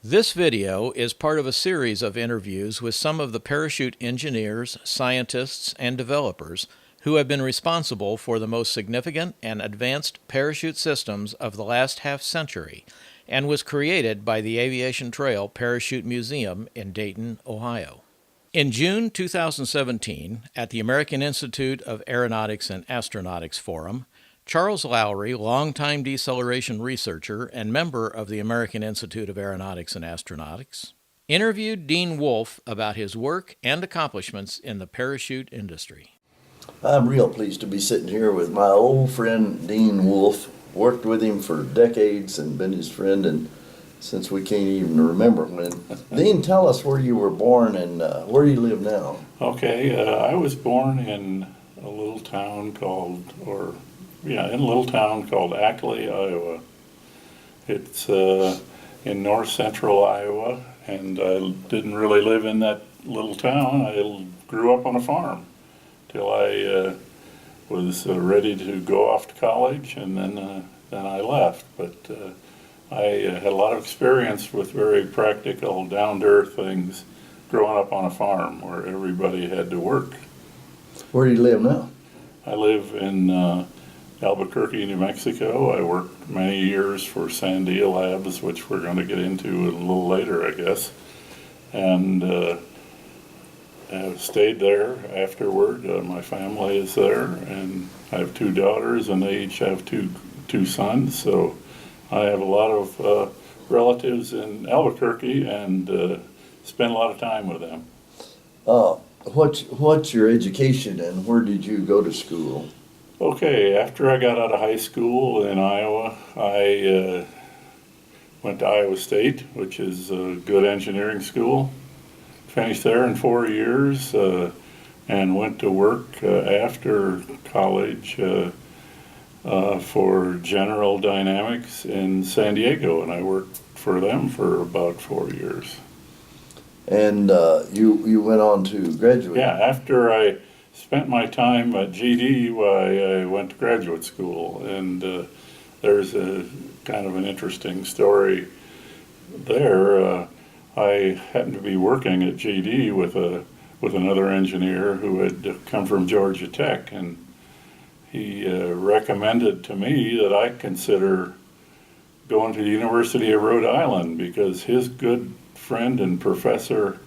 This video is part of a series of interviews with some of the parachute engineers, scientists, and developers who have been responsible for the most significant and advanced parachute systems of the last half-century, and was created by the Aviation Trail Parachute Museum in Dayton, Ohio. In June 2017, at the American Institute of Aeronautics and Astronautics Forum, Charles Lowry, longtime deceleration researcher and member of the American Institute of Aeronautics and Astronautics, interviewed Dean Wolf about his work and accomplishments in the parachute industry. I'm real pleased to be sitting here with my old friend Dean Wolf. Worked with him for decades and been his friend and since we can't even remember when. Dean, tell us where you were born and where you live now. Okay, I was born in a little town called, in a little town called Ackley, Iowa. It's in north central Iowa, and I didn't really live in that little town. I grew up on a farm till I was ready to go off to college, and then I left. But I had a lot of experience with very practical, down-to-earth things growing up on a farm where everybody had to work. Where do you live now? I live in Albuquerque, New Mexico. I worked many years for Sandia Labs, which we're going to get into a little later, I guess. And I've stayed there afterward. My family is there, and I have two daughters, and they each have two sons. So I have a lot of relatives in Albuquerque, and spend a lot of time with them. What's your education and where did you go to school? Okay, after I got out of high school in Iowa, I went to Iowa State, which is a good engineering school. Finished there in 4 years and went to work after college for General Dynamics in San Diego, and I worked for them for about 4 years. And you went on to graduate? Yeah, after I spent my time at GD, I went to graduate school, and there's a kind of an interesting story there. I happened to be working at GD with another engineer who had come from Georgia Tech, and he recommended to me that I consider going to the University of Rhode Island because his good friend and professor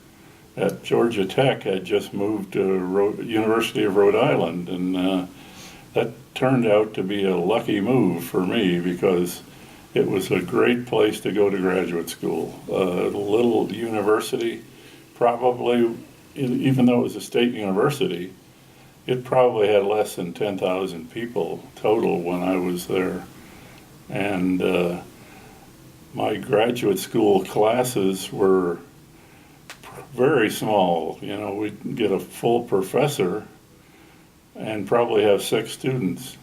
at Georgia Tech had just moved to University of Rhode Island, and that turned out to be a lucky move for me because it was a great place to go to graduate school. A little university, probably, even though it was a state university, it probably had less than 10,000 people total when I was there. And my graduate school classes were very small. You know, we'd get a full professor and probably have 6 students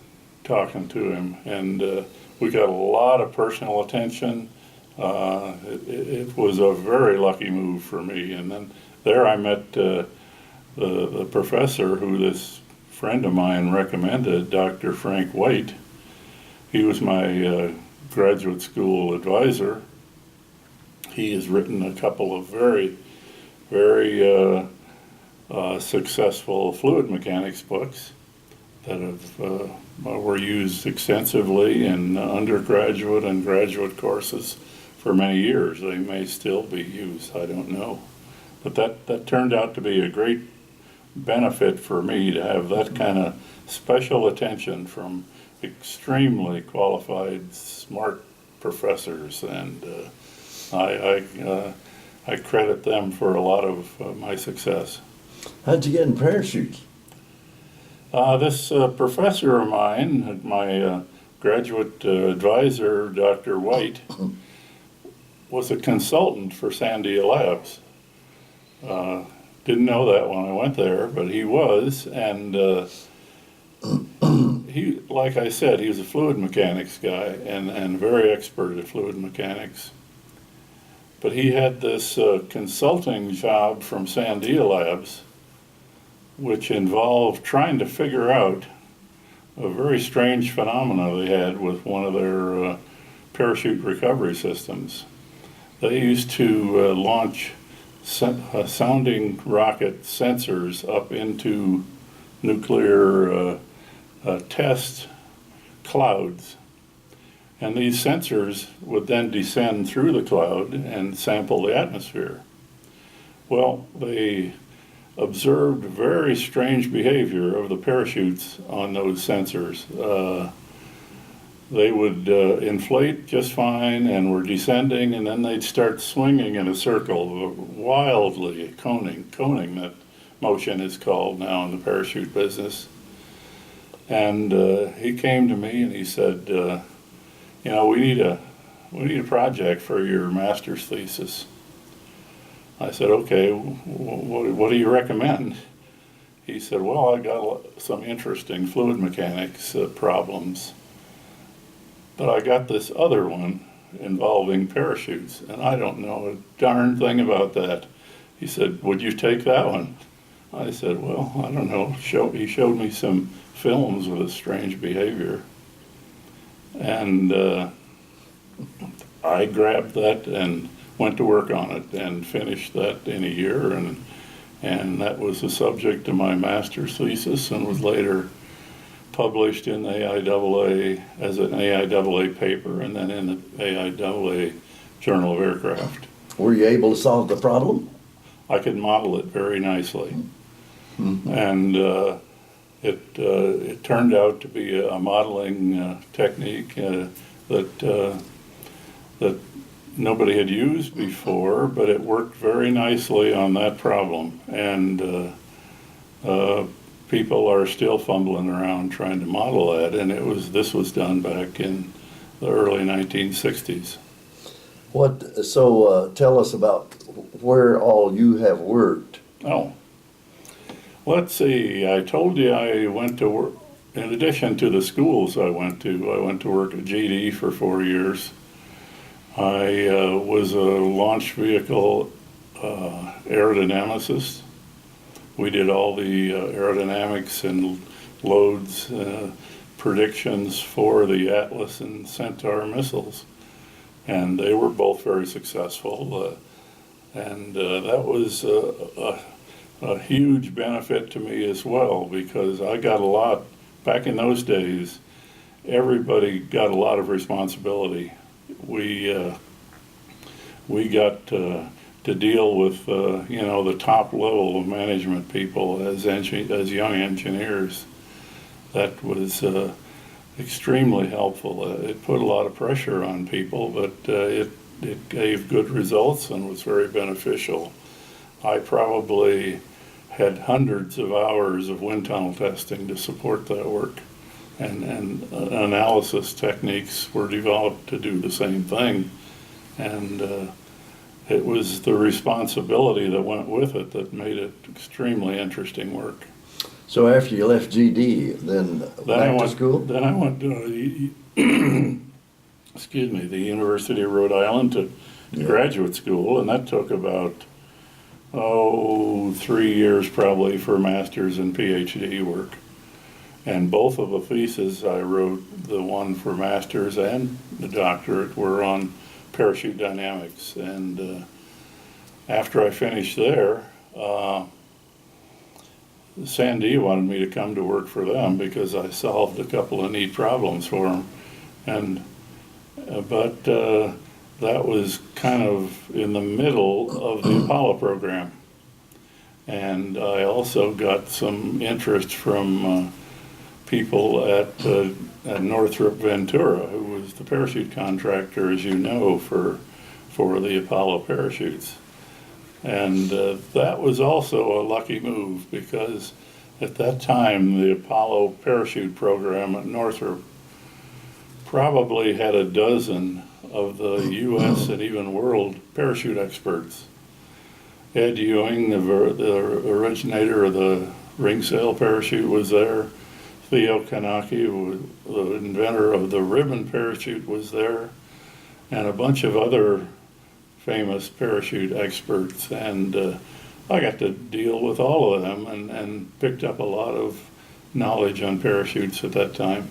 talking to him, and we got a lot of personal attention. It was a very lucky move for me, and then there I met the professor who this friend of mine recommended, Dr. Frank White. He was my graduate school advisor. He has written a couple of very successful fluid mechanics books that were used extensively in undergraduate and graduate courses for many years. They may still be used, I don't know. But that turned out to be a great benefit for me to have that kind of special attention from extremely qualified, smart professors, and I credit them for a lot of my success. How'd you get in parachutes? This professor of mine, my graduate advisor, Dr. White, was a consultant for Sandia Labs. Didn't know that when I went there, but he was, and he, like I said, he was a fluid mechanics guy and very expert at fluid mechanics. But he had this consulting job from Sandia Labs, which involved trying to figure out a very strange phenomena they had with one of their parachute recovery systems. they used to launch sounding rocket sensors up into nuclear test clouds. And these sensors would then descend through the cloud and sample the atmosphere. Well, they observed very strange behavior of the parachutes on those sensors. They would inflate just fine and were descending, and then they'd start swinging in a circle, wildly coning. That motion is called now in the parachute business. And he came to me and he said, we need a project for your master's thesis. I said, okay, what do you recommend? He said, well, I got some interesting fluid mechanics problems, but I got this other one involving parachutes, and I don't know a darn thing about that. He said, would you take that one? I said, well, I don't know. He showed me some films with a strange behavior. And I grabbed that and went to work on it and finished that in a year. And that was the subject of my master's thesis and was later published in the AIAA as an AIAA paper and then in the AIAA Journal of Aircraft. Were you able to solve the problem? I could model it very nicely. Mm-hmm. And it turned out to be a modeling technique that nobody had used before, but it worked very nicely on that problem. And people are still fumbling around trying to model that, and this was done back in the early 1960s. So tell us about where all you have worked. Oh, let's see. I told you I went to work, in addition to the schools I went to work at GD for 4 years. I was a launch vehicle aerodynamicist. We did all the aerodynamics and loads predictions for the Atlas and Centaur missiles. And they were both very successful. And that was a huge benefit to me as well, because I got a lot, back in those days, everybody got a lot of responsibility. We got to deal with the top level of management people as young engineers. That was extremely helpful. It put a lot of pressure on people, but it gave good results and was very beneficial. I probably had hundreds of hours of wind tunnel testing to support that work, and analysis techniques were developed to do the same thing. And it was the responsibility that went with it that made it extremely interesting work. So after you left GD, then back to school? Then I went to the University of Rhode Island to graduate school, and that took about 3 years probably for master's and PhD work. And both of the theses I wrote, the one for master's and the doctorate, were on parachute dynamics. And after I finished there, Sandia wanted me to come to work for them because I solved a couple of neat problems for them. But that was kind of in the middle of the Apollo program. And I also got some interest from people at Northrop Ventura, who was the parachute contractor, as you know, for the Apollo parachutes. And that was also a lucky move, because at that time the Apollo parachute program at Northrop probably had a dozen of the U.S. and even world parachute experts. Ed Ewing, the originator of the ringsail parachute, was there. Theo Knacke, the inventor of the ribbon parachute, was there, and a bunch of other famous parachute experts. And I got to deal with all of them and picked up a lot of knowledge on parachutes at that time.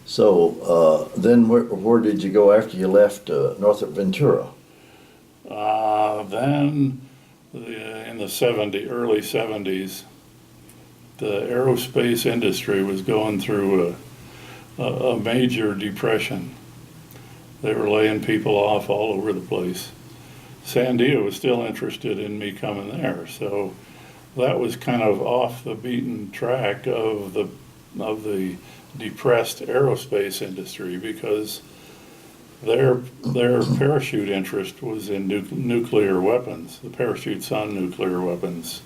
So then where did you go after you left Northrop Ventura? Then in the early 70s, the aerospace industry was going through a major depression. They were laying people off all over the place. Sandia was still interested in me coming there, so that was kind of off the beaten track of the depressed aerospace industry, because their parachute interest was in nuclear weapons, the parachutes on nuclear weapons,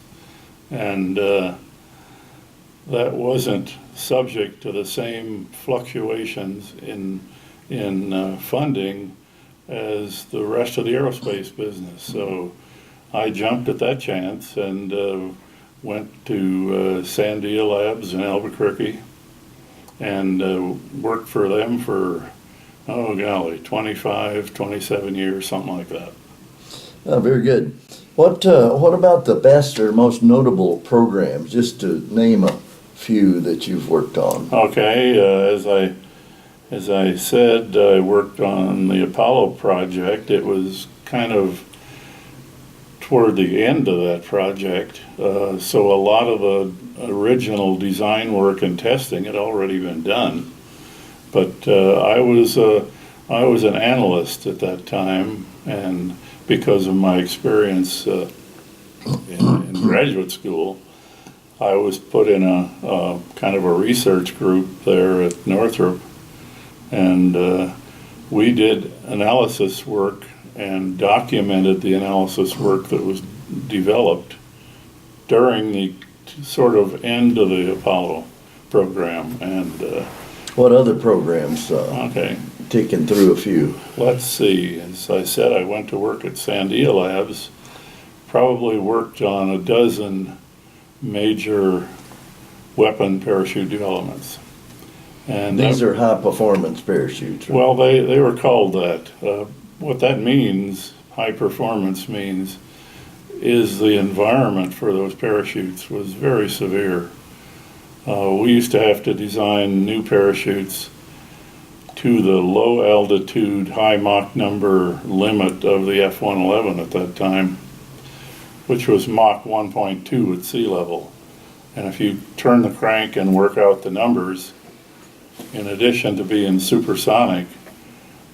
and that wasn't subject to the same fluctuations in funding as the rest of the aerospace business. So I jumped at that chance and went to Sandia Labs in Albuquerque and worked for them for, oh golly, 25, 27 years, something like that. Very good. What about the best or most notable programs, just to name a few that you've worked on? Okay, as I said, I worked on the Apollo project. It was kind of toward the end of that project, so a lot of the original design work and testing had already been done. But I was an analyst at that time, and because of my experience in graduate school, I was put in a kind of a research group there at Northrop, and we did analysis work and documented the analysis work that was developed during the sort of end of the Apollo program. And what other programs? okay, Taking through a few. let's see. As I said, I went to work at Sandia Labs. Probably worked on a dozen major weapon parachute developments. And These are high performance parachutes, right? well, they were called that. What that means, high performance means, is the environment for those parachutes was very severe. We used to have to design new parachutes to the low altitude, high Mach number limit of the F-111 at that time, which was Mach 1.2 at sea level. And if you turn the crank and work out the numbers, in addition to being supersonic,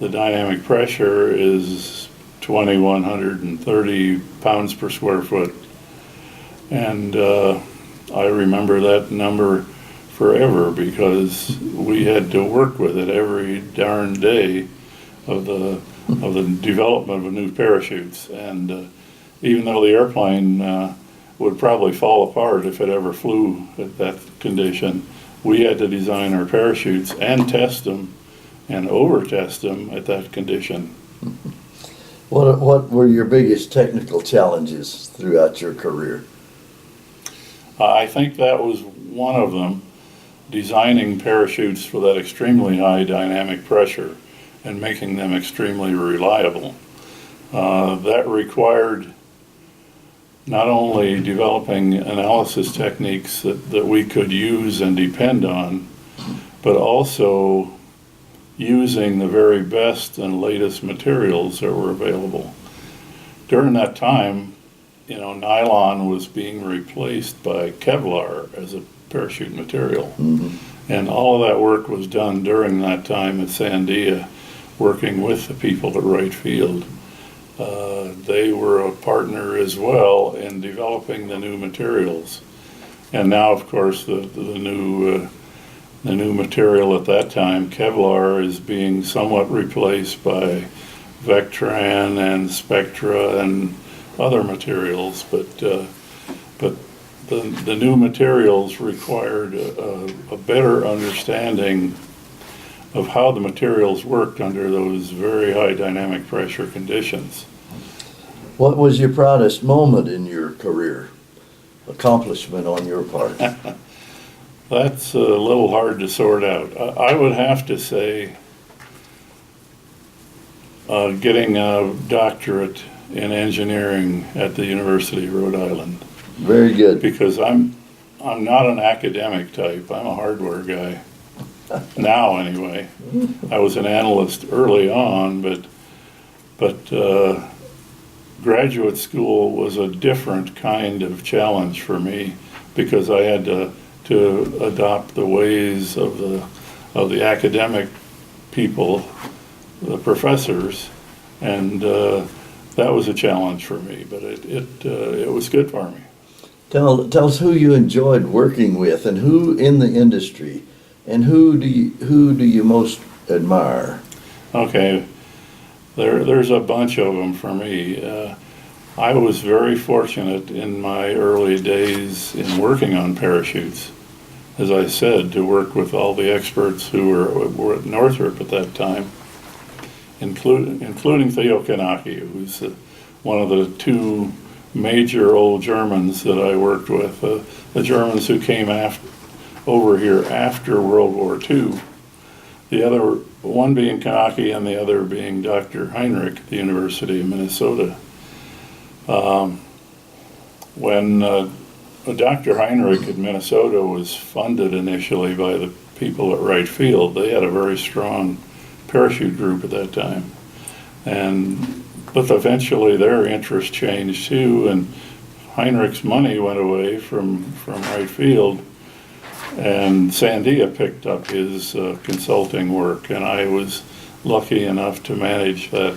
the dynamic pressure is 2,130 pounds per square foot. And I remember that number forever, because we had to work with it every darn day of the development of new parachutes. And even though the airplane would probably fall apart if it ever flew at that condition, we had to design our parachutes and test them and over-test them at that condition. What were your biggest technical challenges throughout your career? I think that was one of them, designing parachutes for that extremely high dynamic pressure and making them extremely reliable. That required not only developing analysis techniques that we could use and depend on, but also using the very best and latest materials that were available. During that time, nylon was being replaced by Kevlar as a parachute material. Mm-hmm. And all of that work was done during that time at Sandia, working with the people at Wright Field. They were a partner as well in developing the new materials. And now, of course, the new material at that time, Kevlar, is being somewhat replaced by Vectran and Spectra and other materials. But the new materials required a better understanding of how the materials worked under those very high dynamic pressure conditions. What was your proudest moment in your career? Accomplishment on your part? That's a little hard to sort out. I would have to say getting a doctorate in engineering at the University of Rhode Island. Very good. Because I'm not an academic type. I'm a hardware guy. Now, anyway. I was an analyst early on, but graduate school was a different kind of challenge for me because I had to adopt the ways of the academic people, the professors, and that was a challenge for me, but it was good for me. Tell us who you enjoyed working with, and who in the industry, and who do you most admire? Okay, there's a bunch of them for me. I was very fortunate in my early days in working on parachutes, as I said, to work with all the experts who were at Northrop at that time, including Theo Knacke, who's one of the two major old Germans that I worked with, the Germans who came over here after World War II. The other one being Knacke and the other being Dr. Heinrich at the University of Minnesota. When Dr. Heinrich at Minnesota was funded initially by the people at Wright Field, they had a very strong parachute group at that time. But eventually their interest changed too, and Heinrich's money went away from Wright Field, and Sandia picked up his consulting work, and I was lucky enough to manage that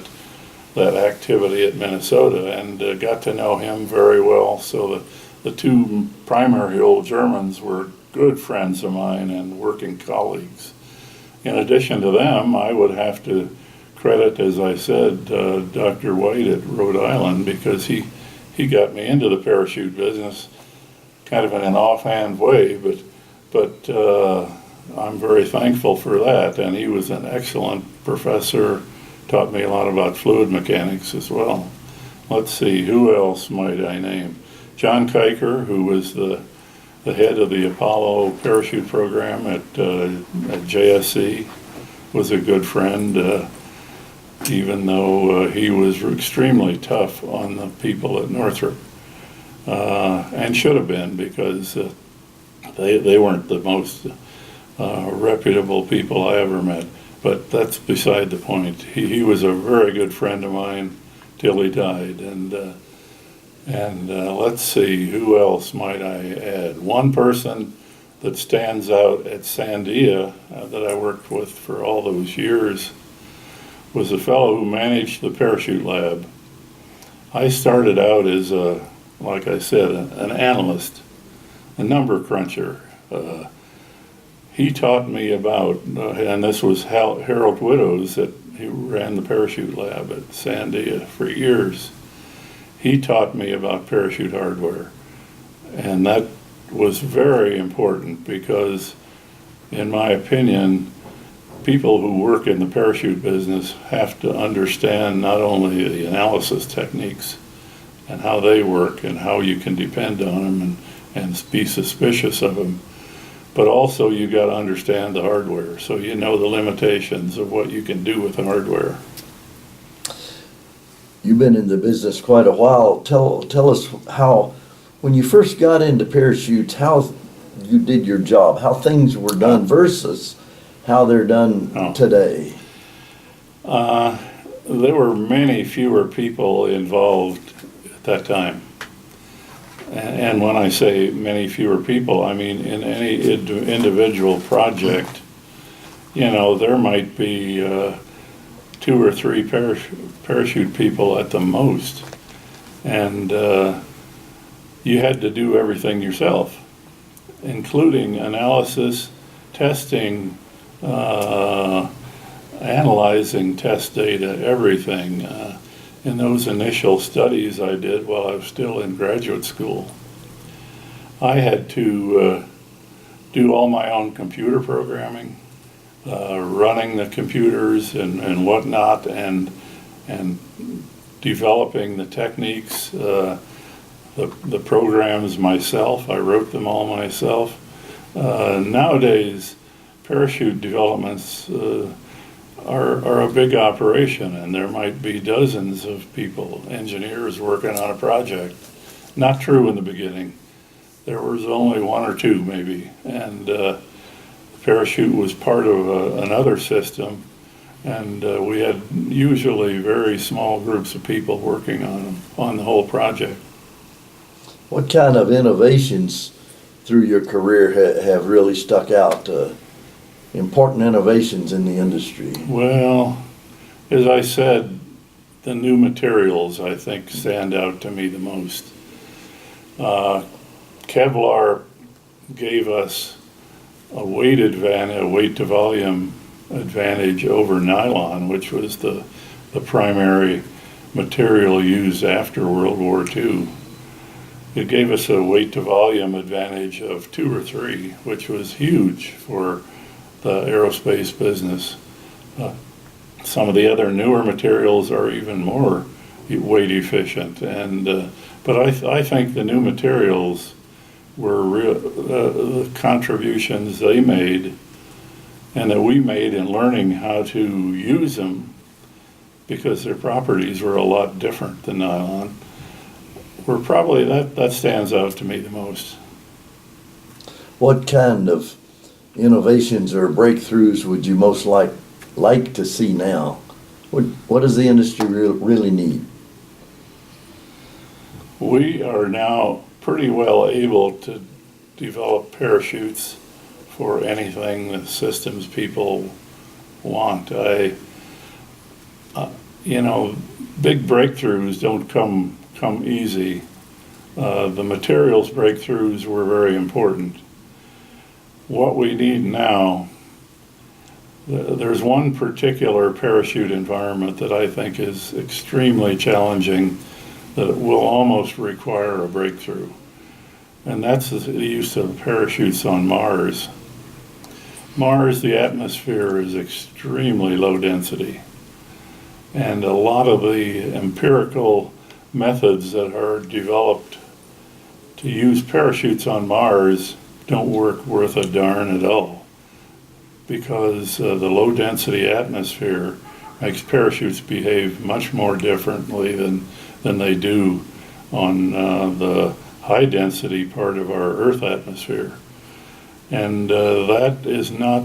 activity at Minnesota and got to know him very well. So the two primary old Germans were good friends of mine and working colleagues. In addition to them, I would have to credit, as I said, Dr. White at Rhode Island, because he got me into the parachute business kind of in an offhand way, but I'm very thankful for that, and he was an excellent professor, taught me a lot about fluid mechanics as well. Let's see, who else might I name? John Kiker, who was the head of the Apollo parachute program at JSC, was a good friend, even though he was extremely tough on the people at Northrop, and should have been, because they weren't the most reputable people I ever met. But that's beside the point. He was a very good friend of mine till he died. And let's see, who else might I add? One person that stands out at Sandia that I worked with for all those years was a fellow who managed the parachute lab. I started out as, like I said, an analyst, a number cruncher. He taught me about, and this was Harold Widows, he ran the parachute lab at Sandia for years. He taught me about parachute hardware, and that was very important because, in my opinion, people who work in the parachute business have to understand not only the analysis techniques and how they work and how you can depend on them and be suspicious of them, but also you got to understand the hardware, so you know the limitations of what you can do with the hardware. You've been in the business quite a while. Tell us how, when you first got into parachutes, how you did your job, how things were done versus how they're done today. There were many fewer people involved at that time. And when I say many fewer people, I mean in any individual project, there might be 2 or 3 parachute people at the most. And you had to do everything yourself, including analysis, testing, analyzing test data, everything. In those initial studies I did while I was still in graduate school, I had to do all my own computer programming, running the computers and whatnot, and developing the techniques, the programs myself. I wrote them all myself. Nowadays, parachute developments are a big operation, and there might be dozens of people, engineers, working on a project. Not true in the beginning. There was only 1 or 2 maybe, and the parachute was part of another system, And we had usually very small groups of people working on the whole project. What kind of innovations through your career have really stuck out? Important innovations in the industry? Well, as I said, the new materials I think stand out to me the most. Kevlar gave us a weight to volume advantage over nylon, which was the primary material used after World War II. It gave us a weight to volume advantage of 2 or 3, which was huge for the aerospace business. Some of the other newer materials are even more weight efficient, but I think the new materials were the contributions they made and that we made in learning how to use them, because their properties were a lot different than nylon, were probably, that stands out to me the most. What kind of innovations or breakthroughs would you most like to see now? What does the industry really need? We are now pretty well able to develop parachutes for anything the systems people want. Big breakthroughs don't come easy. The materials breakthroughs were very important. What we need now, there's one particular parachute environment that I think is extremely challenging, that will almost require a breakthrough, and that's the use of parachutes on Mars. Mars, the atmosphere is extremely low density, and a lot of the empirical methods that are developed to use parachutes on Mars don't work worth a darn at all, because the low density atmosphere makes parachutes behave much more differently than they do on the high density part of our Earth atmosphere. And that is not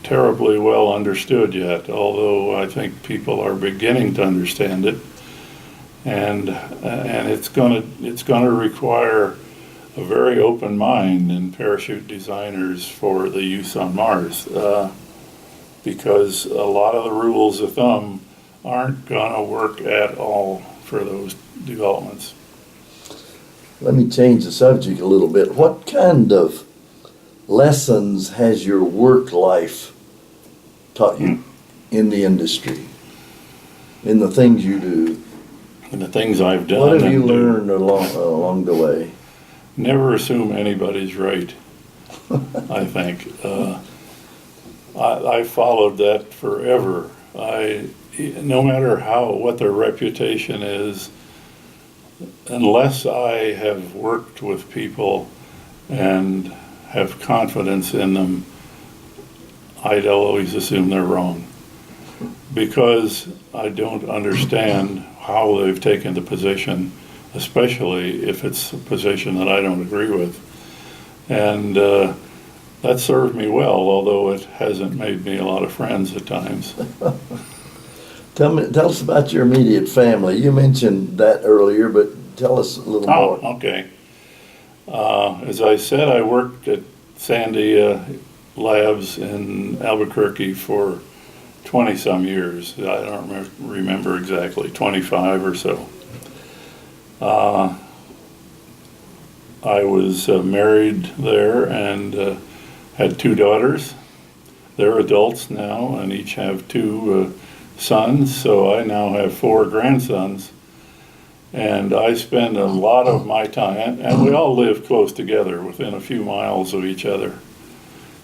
terribly well understood yet, although I think people are beginning to understand it. And it's gonna require a very open mind in parachute designers for the use on Mars, because a lot of the rules of thumb aren't gonna work at all for those developments. Let me change the subject a little bit. What kind of lessons has your work life taught you in the industry, in the things you do? And the things I've done. What have you learned along the way? Never assume anybody's right, I think. I followed that forever. No matter what their reputation is, unless I have worked with people and have confidence in them, I'd always assume they're wrong, because I don't understand how they've taken the position, especially if it's a position that I don't agree with. And that served me well, although it hasn't made me a lot of friends at times. Tell us about your immediate family. You mentioned that earlier, but tell us a little more. Okay. As I said, I worked at Sandia Labs in Albuquerque for 20-some years. I don't remember exactly, 25 or so. I was married there and had 2 daughters. They're adults now and each have 2 sons, so I now have 4 grandsons. And I spend a lot of my time, and we all live close together within a few miles of each other.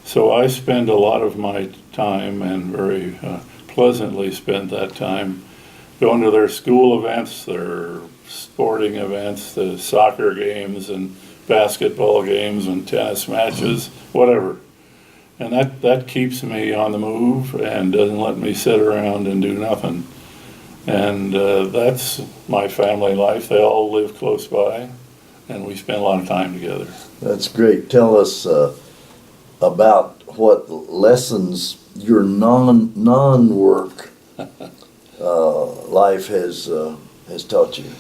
So I spend a lot of my time, and very pleasantly spend that time, going to their school events, their sporting events, the soccer games and basketball games and tennis matches, whatever. And that keeps me on the move and doesn't let me sit around and do nothing. And that's my family life. They all live close by, and we spend a lot of time together. That's great. Tell us about what lessons your non-work life has taught you?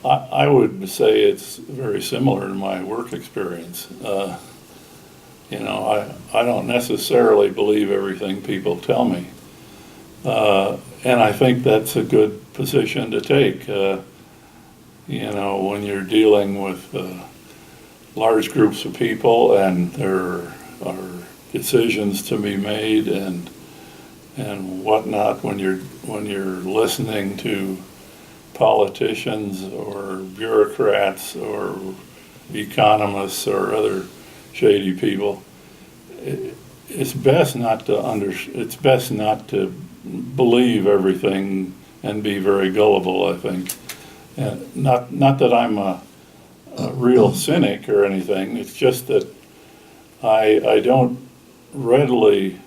I would say it's very similar to my work experience. I don't necessarily believe everything people tell me. And I think that's a good position to take, when you're dealing with large groups of people and there are decisions to be made and whatnot, when you're listening to politicians or bureaucrats or economists or other shady people, it's best not to believe everything and be very gullible, I think. And not that I'm a real cynic or anything. It's just that I don't readily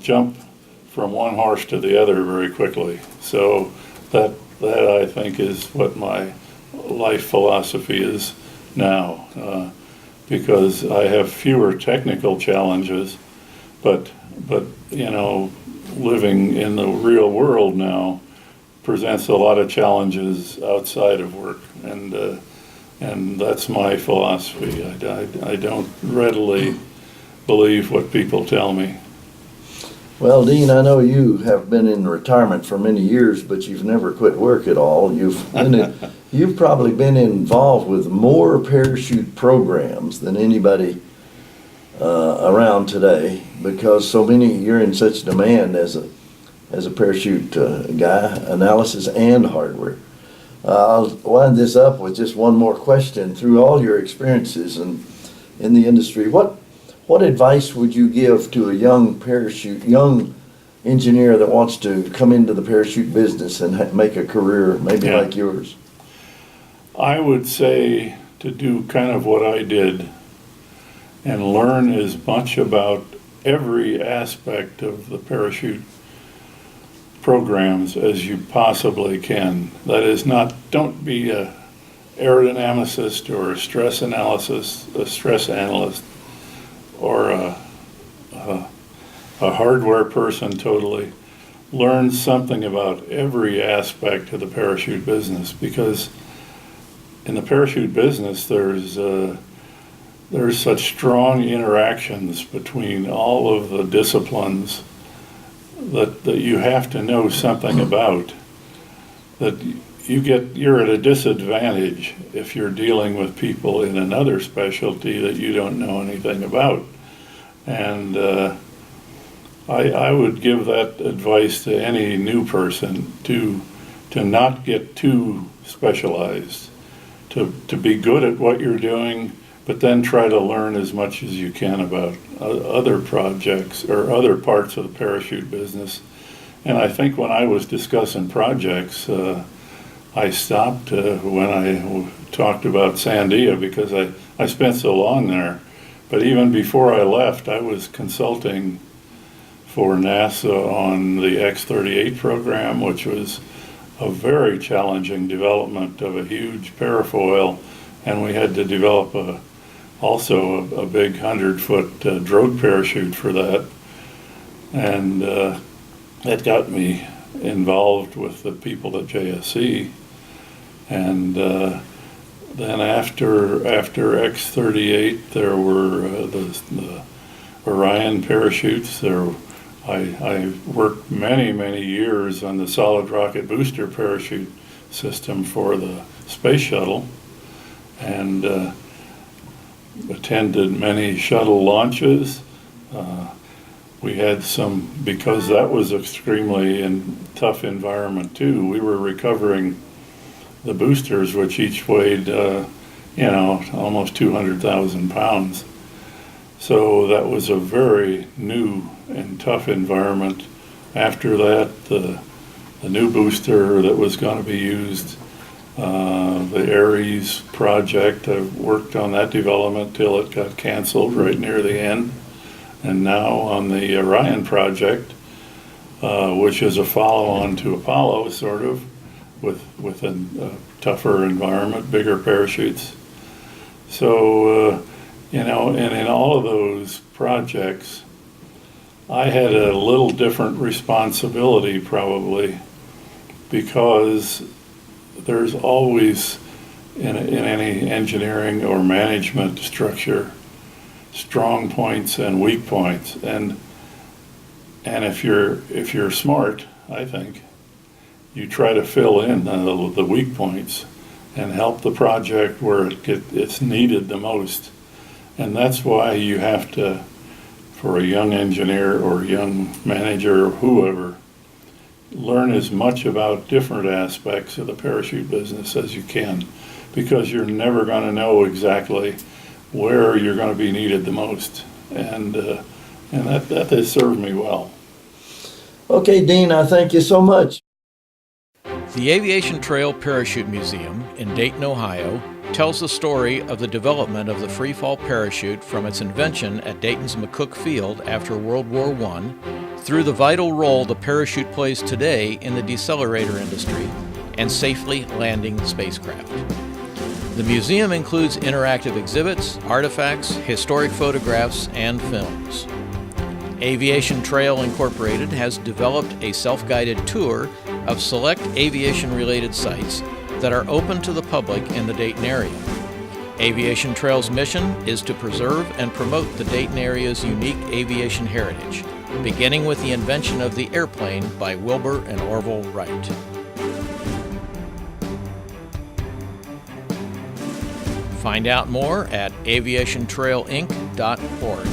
jump from one horse to the other very quickly. So that I think is what my life philosophy is now, because I have fewer technical challenges, but living in the real world now presents a lot of challenges outside of work, and that's my philosophy. I don't readily believe what people tell me. Well, Dean, I know you have been in retirement for many years, but you've never quit work at all. You've probably been involved with more parachute programs than anybody around today, because you're in such demand as a parachute guy, analysis and hardware. I'll wind this up with just one more question. Through all your experiences in the industry, what advice would you give to a young engineer that wants to come into the parachute business and make a career maybe like yours? I would say to do kind of what I did and learn as much about every aspect of the parachute programs as you possibly can. That is, don't be a aerodynamicist or a stress analyst or a hardware person totally. Learn something about every aspect of the parachute business, because in the parachute business there's such strong interactions between all of the disciplines that you have to know something about, that you're at a disadvantage if you're dealing with people in another specialty that you don't know anything about. And I would give that advice to any new person, to not get too specialized, to be good at what you're doing, but then try to learn as much as you can about other projects or other parts of the parachute business. And I think when I was discussing projects, I stopped when I talked about Sandia, because I spent so long there. But even before I left, I was consulting for NASA on the X-38 program, which was a very challenging development of a huge parafoil, and we had to develop also a big 100-foot drogue parachute for that. And that got me involved with the people at JSC. And then after X-38, there were the Orion parachutes. I worked many years on the solid rocket booster parachute system for the space shuttle, and attended many shuttle launches. We had some, because that was extremely tough environment too. We were recovering the boosters, which each weighed, almost 200,000 pounds. So that was a very new and tough environment. After that, the new booster that was going to be used, the Ares project, I worked on that development till it got canceled right near the end. And now on the Orion project, which is a follow-on to Apollo, sort of, with a tougher environment, bigger parachutes. So, and in all of those projects, I had a little different responsibility probably, because there's always in any engineering or management structure strong points and weak points, and if you're smart, I think you try to fill in the weak points and help the project where it's needed the most. And that's why you have to, for a young engineer or young manager or whoever, learn as much about different aspects of the parachute business as you can, because you're never going to know exactly where you're going to be needed the most. And that has served me well. Okay, Dean, I thank you so much. The Aviation Trail Parachute Museum in Dayton, Ohio, tells the story of the development of the freefall parachute from its invention at Dayton's McCook Field after World War I through the vital role the parachute plays today in the decelerator industry and safely landing spacecraft. The museum includes interactive exhibits, artifacts, historic photographs, and films. Aviation Trail Incorporated has developed a self-guided tour of select aviation-related sites that are open to the public in the Dayton area. Aviation Trail's mission is to preserve and promote the Dayton area's unique aviation heritage, beginning with the invention of the airplane by Wilbur and Orville Wright. Find out more at aviationtrailinc.org.